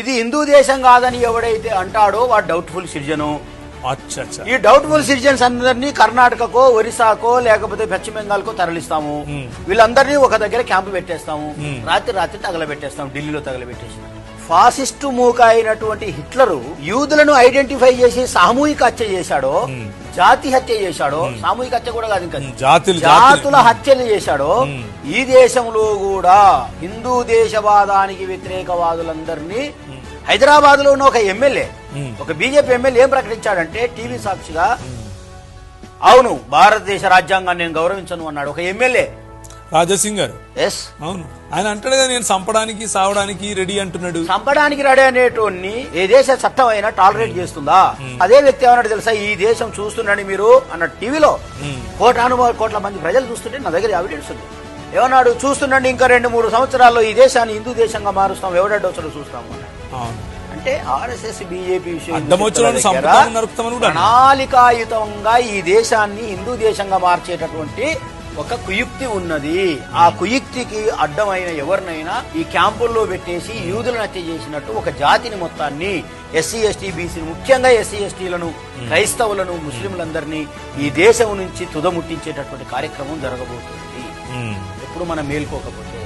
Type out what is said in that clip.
ఇది హిందూ దేశం కాదని ఎవడైతే అంటాడో వాడు డౌట్ఫుల్ సిటిజను. ఈ డౌట్ఫుల్ సిటిజన్స్ అందరినీ కర్ణాటకకో, ఒరిస్సాకో, లేకపోతే పశ్చిమ బెంగాల్కో తరలిస్తాము. వీళ్ళందరినీ ఒక దగ్గర క్యాంపు పెట్టేస్తాము. రాత్రి తగలబెట్టేస్తాము. ఢిల్లీలో తగలబెట్టేసి ఫాసిస్టు మూక అయినటువంటి హిట్లరు యూదులను ఐడెంటిఫై చేసి సామూహిక హత్య చేశాడో, జాతి హత్య చేశాడో, సామూహిక హత్య కూడా కాదు ఇంకా జాతుల హత్యలు చేశాడో, ఈ దేశంలో కూడా హిందూ దేశవాదానికి వ్యతిరేకవాదులందరినీ హైదరాబాద్ లో ఉన్న ఒక ఎమ్మెల్యే, ఒక బీజేపీ ఎమ్మెల్యే ఏం ప్రకటించాడంటే టీవీ సాక్షిగా, అవును భారతదేశ రాజ్యాంగాన్ని నేను గౌరవించను అన్నాడు ఒక ఎమ్మెల్యే రాజాసింగ్ గారు. ఎస్, అవును, ఆయన అంటాడు కదా నేను చంపడానికి సావడానికి రెడీ అంటున్నాడు. చంపడానికి రెడీ అనేటోన్ని ఏ దేశ చట్టం అయినా టాలరేట్ చేస్తుందా? అదే వ్యక్తి ఏమన్నాడు తెలుసా, ఈ దేశం చూస్తున్నాడు మీరు అన్న టీవీలో కోట్ల మంది ప్రజలు చూస్తుంటే నా దగ్గర ఎవిడెన్స్ ఉంది. ఏమన్నాడు, చూస్తుండండి ఇంకా 2-3 సంవత్సరాల్లో ఈ దేశాన్ని హిందూ దేశంగా మారుస్తాం, ఎవడో చూస్తాము అన్నాడు. అంటే ఆర్ఎస్ఎస్ బీజేపీ ప్రణాళికాయుతంగా ఈ దేశాన్ని హిందూ దేశంగా మార్చేటటువంటి ఒక కుయుక్తి ఉన్నది. ఆ కుయుక్తికి అడ్డమైన ఎవరినైనా ఈ క్యాంపుల్లో పెట్టేసి యూదులను హత్య చేసినట్టు ఒక జాతిని మొత్తాన్ని, ఎస్సీ ఎస్టీ బీసీలు, ముఖ్యంగా ఎస్సీ ఎస్టీలను, క్రైస్తవులను, ముస్లింలందరినీ ఈ దేశం నుంచి తుదముట్టించేటటువంటి కార్యక్రమం జరగబోతుంది ఎప్పుడు మనం మేల్కోకపోతే.